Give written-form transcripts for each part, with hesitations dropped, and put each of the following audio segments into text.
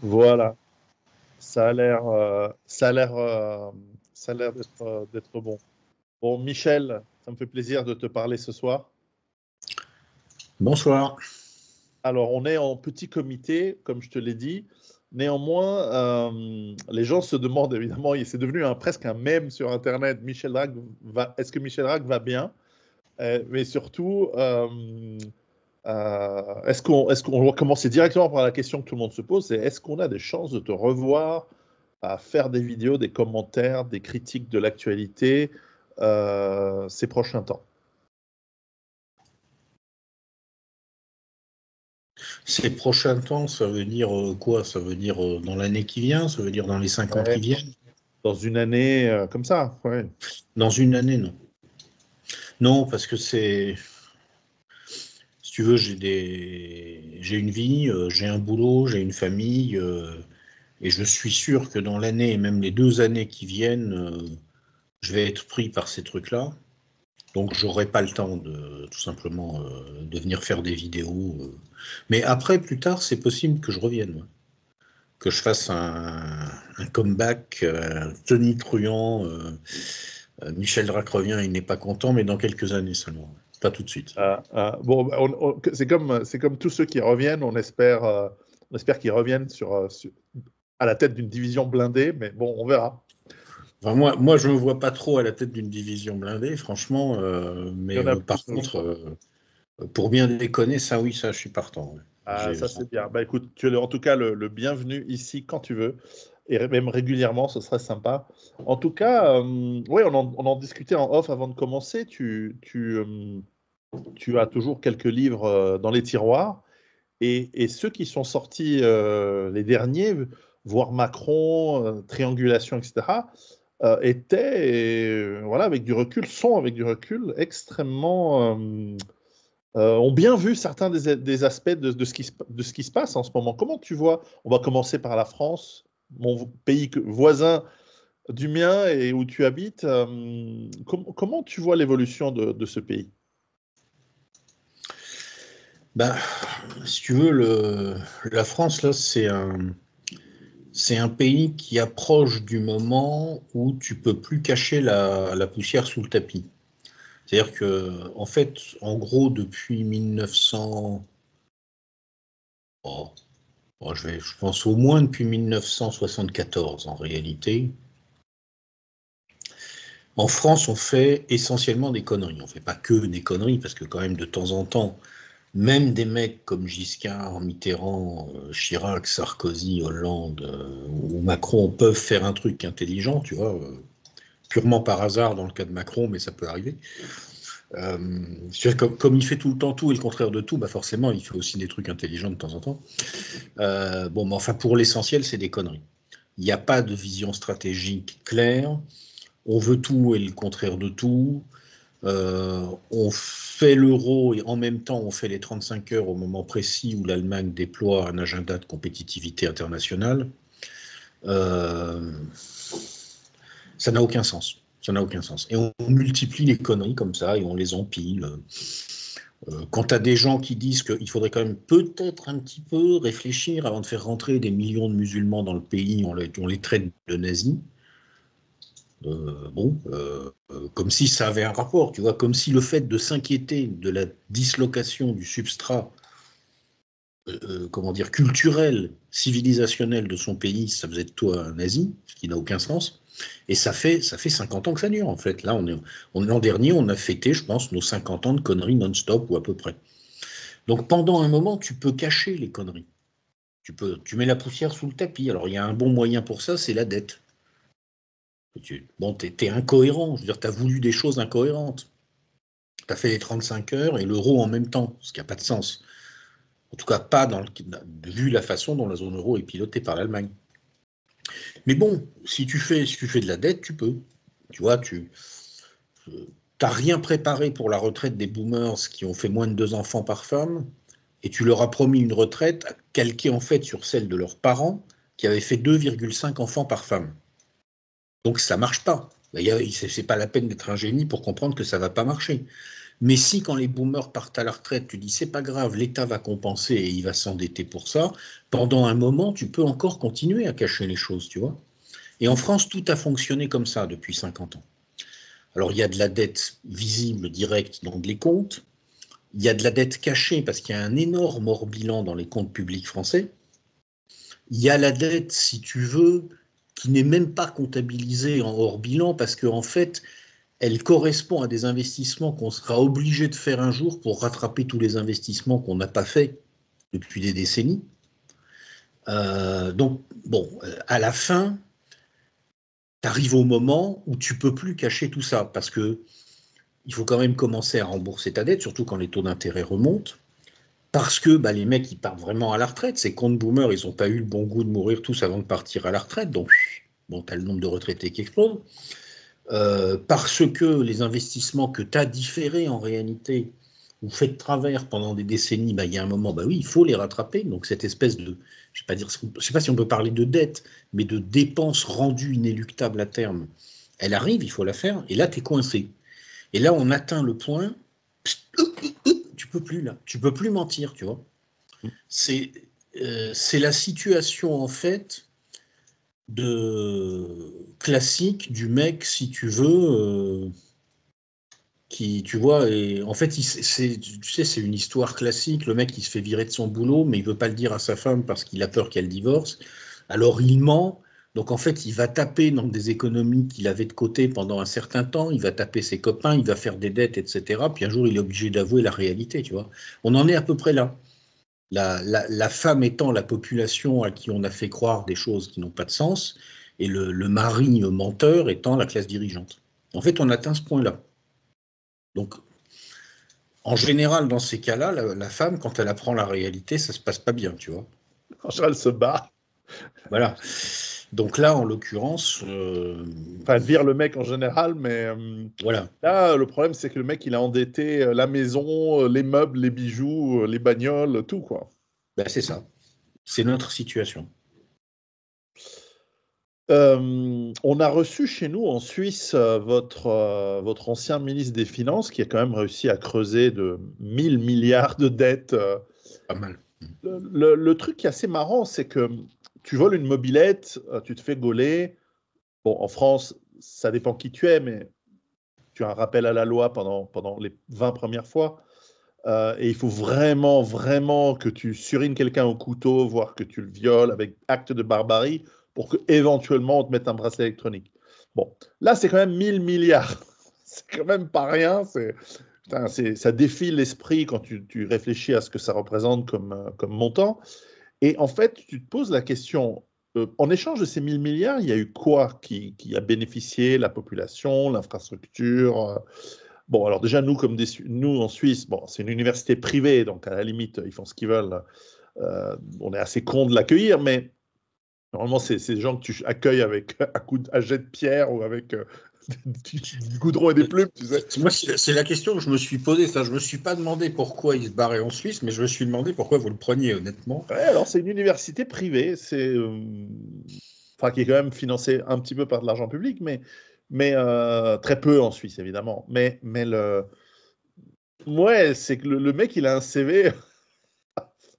Voilà, ça a l'air, ça a l'air, ça a l'air d'être bon. Bon, Michel, ça me fait plaisir de te parler ce soir. Bonsoir. Alors, on est en petit comité, comme je te l'ai dit. Néanmoins, les gens se demandent évidemment, et c'est devenu presque un mème sur Internet, est-ce que Michel Rack va bien? Mais surtout, est-ce qu'on va commencer directement par la question que tout le monde se pose, c'est est-ce qu'on a des chances de te revoir à faire des vidéos, des commentaires, des critiques de l'actualité ces prochains temps? Ces prochains temps, ça veut dire quoi? Ça veut dire dans l'année qui vient? Ça veut dire dans les 5 ans Ouais, qui viennent? dans une année comme ça, ouais. Dans une année, non. Non, parce que c'est... Si tu veux, j'ai une vie, j'ai un boulot, j'ai une famille, et je suis sûr que dans l'année, et même les 2 années qui viennent, je vais être pris par ces trucs-là. Donc, j'aurai pas le temps de tout simplement de venir faire des vidéos. Mais après, plus tard, c'est possible que je revienne, ouais. Que je fasse un comeback, tonitruant. Michel Drac revient, il n'est pas content, mais dans quelques années seulement. Pas tout de suite. Bon, bah, c'est comme tous ceux qui reviennent, on espère qu'ils reviennent à la tête d'une division blindée, mais bon, on verra. Enfin, moi, je ne me vois pas trop à la tête d'une division blindée, franchement. Il y Mais en a par plus, je contre, crois. pour bien déconner, ça, oui, ça, je suis partant. Ouais. Ça, c'est bien. Bah, écoute, tu es en tout cas le bienvenu ici quand tu veux, et même régulièrement, ce serait sympa. En tout cas, oui, on en discutait en off avant de commencer. Tu as toujours quelques livres dans les tiroirs, et ceux qui sont sortis, les derniers, voire Macron, Triangulation, etc., étaient, voilà, avec du recul, extrêmement ont bien vu certains des aspects de ce qui se passe en ce moment. Comment tu vois? On va commencer par la France, mon pays voisin du mien et où tu habites. Comment tu vois l'évolution de ce pays? Ben, si tu veux, la France, là, c'est un pays qui approche du moment où tu peux plus cacher la poussière sous le tapis. C'est-à-dire que, en fait, en gros, depuis 1900, oh, je pense au moins depuis 1974, en réalité, en France, on fait essentiellement des conneries. On fait pas que des conneries, parce que quand même, de temps en temps, même des mecs comme Giscard, Mitterrand, Chirac, Sarkozy, Hollande ou Macron peuvent faire un truc intelligent, tu vois, purement par hasard dans le cas de Macron, mais ça peut arriver. Comme il fait tout le temps tout et le contraire de tout, bah forcément, il fait aussi des trucs intelligents de temps en temps. Bon, mais enfin, pour l'essentiel, c'est des conneries. Il n'y a pas de vision stratégique claire. On veut tout et le contraire de tout. On fait l'euro et en même temps on fait les 35 heures au moment précis où l'Allemagne déploie un agenda de compétitivité internationale. Euh, Ça n'a aucun sens. Ça n'a aucun sens. Et on multiplie les conneries comme ça et on les empile. Quand tu as des gens qui disent qu'il faudrait quand même peut-être un petit peu réfléchir avant de faire rentrer des millions de musulmans dans le pays, on les traite de nazis. Comme si ça avait un rapport, tu vois, comme si le fait de s'inquiéter de la dislocation du substrat, comment dire, culturel, civilisationnel de son pays, ça faisait de toi un nazi, ce qui n'a aucun sens. Et ça fait 50 ans que ça dure, en fait. Là, l'an dernier, on a fêté, je pense, nos 50 ans de conneries non-stop, ou à peu près. Donc, pendant un moment, tu peux cacher les conneries. Tu mets la poussière sous le tapis. Alors, il y a un bon moyen pour ça, c'est la dette. Bon, t'es incohérent. Je veux dire, t'as voulu des choses incohérentes. T'as fait les 35 heures et l'euro en même temps, ce qui n'a pas de sens. En tout cas, pas vu la façon dont la zone euro est pilotée par l'Allemagne. Mais bon, si tu fais de la dette, tu peux. Tu vois, t'as rien préparé pour la retraite des boomers qui ont fait moins de 2 enfants par femme, et tu leur as promis une retraite calquée en fait sur celle de leurs parents qui avaient fait 2,5 enfants par femme. Donc ça marche pas. C'est pas la peine d'être un génie pour comprendre que ça va pas marcher. Mais si, quand les boomers partent à la retraite, tu dis c'est pas grave, l'État va compenser et il va s'endetter pour ça, pendant un moment, tu peux encore continuer à cacher les choses, tu vois. Et en France, tout a fonctionné comme ça depuis 50 ans. Alors, il y a de la dette visible, directe, dans les comptes. Il y a de la dette cachée parce qu'il y a un énorme hors-bilan dans les comptes publics français. Il y a la dette, si tu veux, qui n'est même pas comptabilisée en hors-bilan parce qu'en fait, elle correspond à des investissements qu'on sera obligé de faire un jour pour rattraper tous les investissements qu'on n'a pas faits depuis des décennies. Donc, bon, à la fin, tu arrives au moment où tu ne peux plus cacher tout ça parce que il faut quand même commencer à rembourser ta dette, surtout quand les taux d'intérêt remontent. Parce que bah, les mecs, ils partent vraiment à la retraite. Ces comptes boomers, ils n'ont pas eu le bon goût de mourir tous avant de partir à la retraite. Donc, bon, tu as le nombre de retraités qui explose. Parce que les investissements que tu as différés en réalité, ou fait de travers pendant des décennies, bah, il y a un moment, bah oui, il faut les rattraper. Donc, cette espèce de, je ne sais pas si on peut parler de dette, mais de dépenses rendues inéluctables à terme, elle arrive, il faut la faire. Et là, tu es coincé. Et là, on atteint le point, tu peux plus là, tu peux plus mentir, tu vois. C'est la situation en fait de classique du mec, si tu veux, qui, tu vois, et en fait, tu sais, c'est une histoire classique. Le mec, il se fait virer de son boulot, mais il veut pas le dire à sa femme parce qu'il a peur qu'elle divorce. Alors il ment. Donc en fait, il va taper dans des économies qu'il avait de côté pendant un certain temps. Il va taper ses copains, il va faire des dettes, etc. Puis un jour, il est obligé d'avouer la réalité, tu vois. On en est à peu près là. La femme étant la population à qui on a fait croire des choses qui n'ont pas de sens, et le mari menteur étant la classe dirigeante. En fait, on atteint ce point-là. Donc, en général, dans ces cas-là, la femme, quand elle apprend la réalité, ça se passe pas bien, tu vois. En général, elle se bat. Voilà. Donc là, en l'occurrence, Enfin, elle vire le mec en général, mais voilà. là, le problème, c'est que le mec, il a endetté la maison, les meubles, les bijoux, les bagnoles, tout, quoi. Ben, c'est ça. C'est notre situation. On a reçu chez nous en Suisse votre ancien ministre des Finances qui a quand même réussi à creuser de 1000 milliards de dettes. Pas mal. Le truc qui est assez marrant, c'est que tu voles une mobilette, tu te fais gauler. Bon, en France, ça dépend qui tu es, mais tu as un rappel à la loi pendant les 20 premières fois. Et il faut vraiment, vraiment que tu surines quelqu'un au couteau, voire que tu le violes avec acte de barbarie pour que éventuellement on te mette un bracelet électronique. Bon, là, c'est quand même 1000 milliards. C'est quand même pas rien. Putain, ça défie l'esprit quand tu réfléchis à ce que ça représente comme montant. Et en fait, tu te poses la question, en échange de ces 1000 milliards, il y a eu quoi qui a bénéficié? La population, l'infrastructure? Bon, alors déjà, nous en Suisse, bon, c'est une université privée, donc à la limite, ils font ce qu'ils veulent. On est assez con de l'accueillir, mais normalement, c'est des gens que tu accueilles avec à jet de pierre ou avec du goudron et des plumes, tu sais. Moi, c'est la question que je me suis posée. Ça, je me suis pas demandé pourquoi il se barrait en Suisse, mais je me suis demandé pourquoi vous le preniez, honnêtement. Ouais, alors c'est une université privée, enfin, qui est quand même financée un petit peu par de l'argent public, mais très peu en Suisse, évidemment. Mais ouais, c'est que le mec, il a un CV.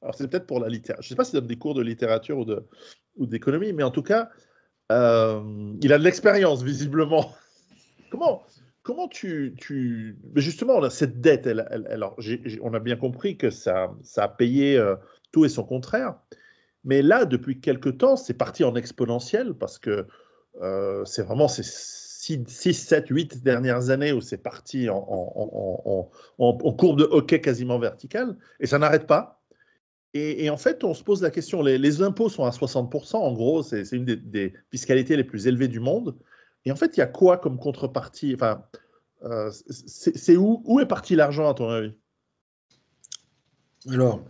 Alors, c'est peut-être pour la littérature. Je ne sais pas s'il donne des cours de littérature ou d'économie, mais en tout cas, il a de l'expérience, visiblement. Comment, comment Mais justement, là, cette dette, alors, on a bien compris que ça a payé tout et son contraire. Mais là, depuis quelque temps, c'est parti en exponentiel parce que c'est vraiment ces 6, 7, 8 dernières années où c'est parti en courbe de hockey quasiment verticale et ça n'arrête pas. Et en fait, on se pose la question, les impôts sont à 60%, en gros, c'est une des fiscalités les plus élevées du monde. Et en fait, il y a quoi comme contrepartie? Enfin, c'est où est parti l'argent, à ton avis? Alors,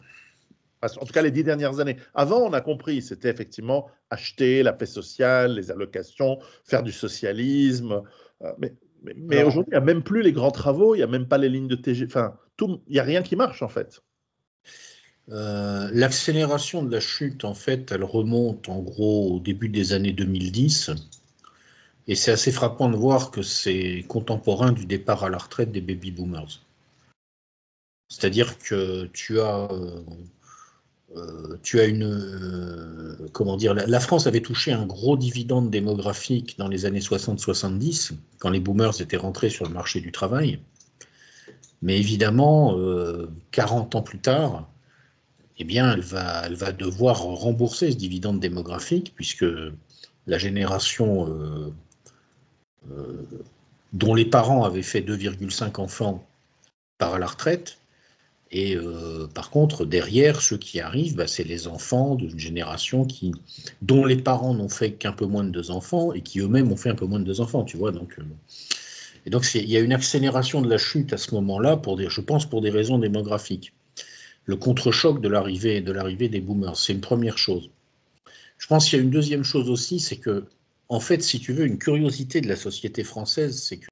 En tout cas, les 10 dernières années. Avant, on a compris, c'était effectivement acheter la paix sociale, les allocations, faire du socialisme. Mais alors, aujourd'hui, il n'y a même plus les grands travaux, il n'y a même pas les lignes de TG. Enfin, il n'y a rien qui marche, en fait. l'accélération de la chute, en fait, elle remonte en gros au début des années 2010. Et c'est assez frappant de voir que c'est contemporain du départ à la retraite des baby boomers. C'est-à-dire que tu as une... comment dire, la France avait touché un gros dividende démographique dans les années 60-70, quand les boomers étaient rentrés sur le marché du travail. Mais évidemment, 40 ans plus tard, eh bien, elle va devoir rembourser ce dividende démographique, puisque la génération dont les parents avaient fait 2,5 enfants part à la retraite. Et par contre, derrière, ceux qui arrivent, bah, c'est les enfants d'une génération dont les parents n'ont fait qu'un peu moins de 2 enfants et qui eux-mêmes ont fait un peu moins de 2 enfants, tu vois. Donc, et donc, il y a une accélération de la chute à ce moment-là, je pense pour des raisons démographiques. Le contre-choc de l'arrivée des boomers, c'est une première chose. Je pense qu'il y a une deuxième chose aussi, c'est que, en fait, si tu veux, une curiosité de la société française, c'est que